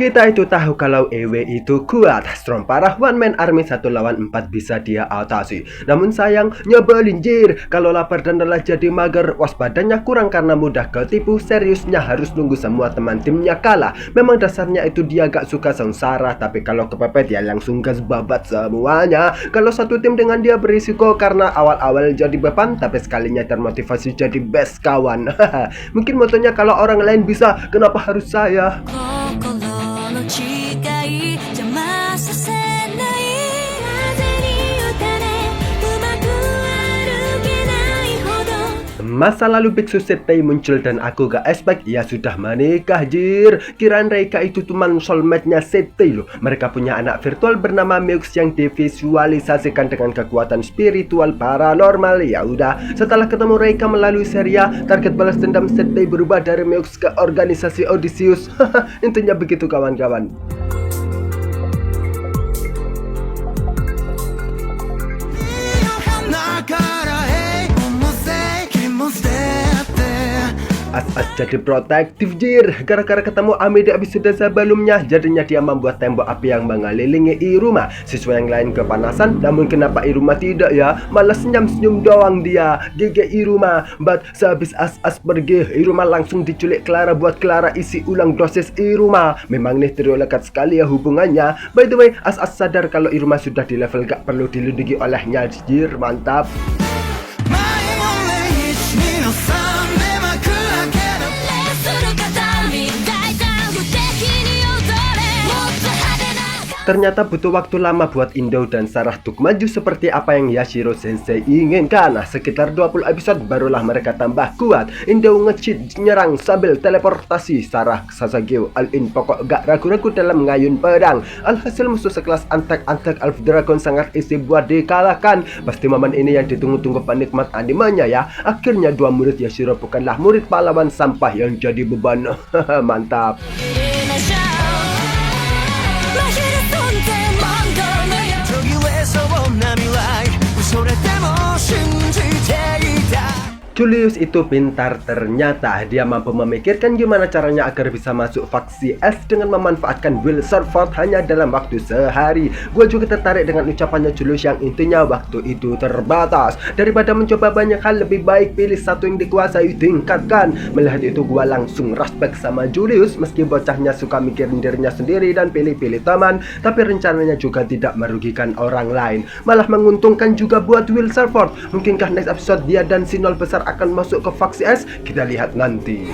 Kita itu tahu kalau EW itu kuat, strong parah, one man army 1 lawan 4 bisa dia atasi. Namun sayang, nyebelin jir. Kalau lapar dan lelah jadi mager, waspadanya kurang karena mudah ketipu. Seriusnya harus nunggu semua teman timnya kalah. Memang dasarnya itu dia gak suka sengsara, tapi kalau kepepet ya langsung gas babat semuanya. Kalau satu tim dengan dia berisiko karena awal-awal jadi beban, tapi sekalinya termotivasi jadi best kawan. Mungkin motonya kalau orang lain bisa, kenapa harus saya? Masa lalu Big Susetei muncul dan aku gak expect ia sudah menikah jir. Kirain Reika itu teman soulmate-nya Setei loh. Mereka punya anak virtual bernama Meux yang divisualisasikan dengan kekuatan spiritual paranormal. Ya udah, setelah ketemu Reika melalui Seria, target balas dendam Setei berubah dari Meux ke organisasi Odysseus. Intinya begitu kawan-kawan. As-as jadi protektif jir. Gara-gara ketemu Ami di episode sebelumnya, jadinya dia membuat tembok api yang mengelilingi Iruma. Siswa yang lain kepanasan, namun kenapa Iruma tidak ya? Malah senyum-senyum doang dia. GG Iruma. But sehabis As-as pergi, Iruma langsung diculik Clara buat Clara isi ulang dosis Iruma. Memang nih trio lekat sekali ya hubungannya. By the way, As-as sadar kalau Iruma sudah di level gak perlu dilindungi olehnya jir. Mantap. Ternyata butuh waktu lama buat Indo dan Sarah untuk maju seperti apa yang Yashiro Sensei inginkan. Nah, sekitar 20 episode barulah mereka tambah kuat. Indo nge-cheat nyerang sambil teleportasi. Sarah Sasageo all-in, pokok gak ragu-ragu dalam ngayun pedang. Alhasil musuh sekelas antek-antek Elf Dragon sangat isi buat dikalahkan. Pasti momen ini yang ditunggu-tunggu penikmat animenya ya. Akhirnya dua murid Yashiro bukanlah murid pahlawan sampah yang jadi beban. Mantap. Julius itu pintar ternyata. Dia mampu memikirkan gimana caranya agar bisa masuk faksi S dengan memanfaatkan Will Surford hanya dalam waktu sehari. Gue juga tertarik dengan ucapannya Julius yang intinya waktu itu terbatas. Daripada mencoba banyak hal, lebih baik pilih satu yang dikuasai, tingkatkan. Melihat itu gue langsung respect sama Julius. Meski bocahnya suka mikirin dirinya sendiri dan pilih-pilih teman, tapi rencananya juga tidak merugikan orang lain, malah menguntungkan juga buat Will Surford. Mungkinkah next episode dia dan Sinol besar akan masuk ke faksi S? Kita lihat nanti.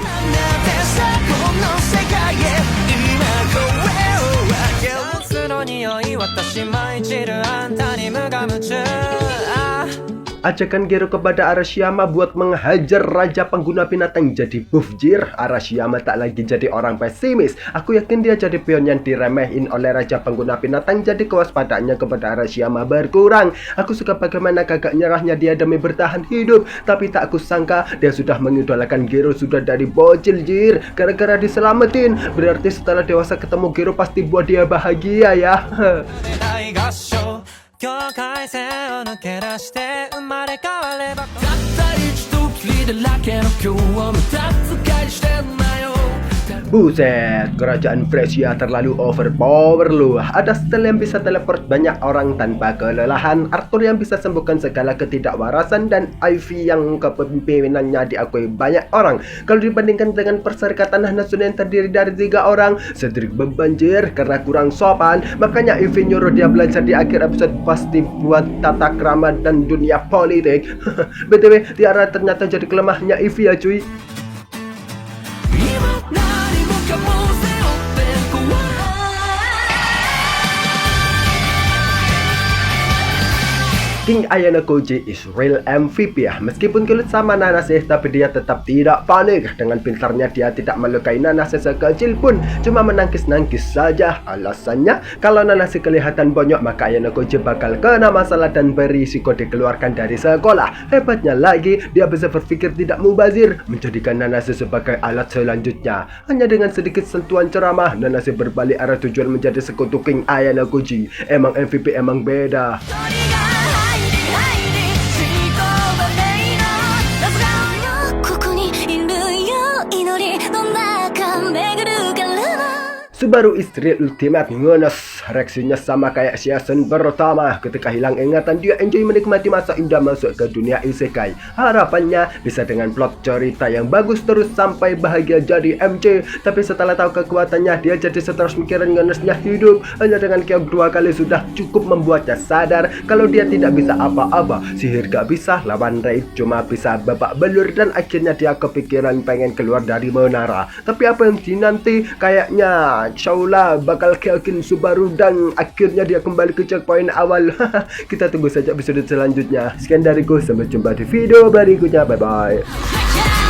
Ajakan Gero kepada Arashiyama buat menghajar Raja Pengguna Binatang jadi buff jir. Arashiyama tak lagi jadi orang pesimis. Aku yakin dia jadi pion yang diremehin oleh Raja Pengguna Binatang, jadi kewaspadaannya kepada Arashiyama berkurang. Aku suka bagaimana gagak nyerahnya dia demi bertahan hidup. Tapi tak aku sangka dia sudah mengidolakan Gero sudah dari bocil jir. Gara-gara diselamatin. Berarti setelah dewasa ketemu Gero pasti buat dia bahagia ya. Buset, kerajaan Fresia terlalu overpower loh. Ada Stella yang bisa teleport banyak orang tanpa kelelahan, Arthur yang bisa sembuhkan segala ketidakwarasan, dan Ivy yang kepemimpinannya diakui banyak orang. Kalau dibandingkan dengan Perserikatan Hanazuno yang terdiri dari 3 orang, Cedric bebanjir karena kurang sopan. Makanya Ivy nyuruh dia belajar di akhir episode pasti buat tata krama dan dunia politik. BTW, Tiara ternyata jadi kelemahnya Ivy ya cuy. King Ayano Koji is real MVP ya. Meskipun kulit sama Nanase, tapi dia tetap tidak panik. Dengan pintarnya dia tidak melukai Nanase sekecil pun, cuma menangkis-nangkis saja. Alasannya, kalau Nanase kelihatan bonyok, maka Ayano Koji bakal kena masalah dan berisiko dikeluarkan dari sekolah. Hebatnya lagi, dia bisa berpikir tidak mubazir, menjadikan Nanase sebagai alat selanjutnya. Hanya dengan sedikit sentuhan ceramah, Nanase berbalik arah tujuan menjadi sekutu King Ayano Koji. Emang MVP emang beda. Subaru istri Ultimate ngenes, reaksinya sama kayak season pertama. Ketika hilang ingatan, dia enjoy menikmati masa indah masuk ke dunia isekai. Harapannya bisa dengan plot cerita yang bagus terus sampai bahagia jadi MC. Tapi setelah tahu kekuatannya, dia jadi stres mikirin ngenesnya hidup. Hanya dengan keok 2 kali sudah cukup membuatnya sadar kalau dia tidak bisa apa-apa. Sihir gak bisa, lawan raid cuma bisa babak belur, dan akhirnya dia kepikiran pengen keluar dari menara. Tapi apa yang dinanti, kayaknya Shaula bakal keokin Subaru dan akhirnya dia kembali ke checkpoint awal. Kita tunggu saja episode selanjutnya. Sekian dariku, sampai jumpa di video berikutnya. Bye bye.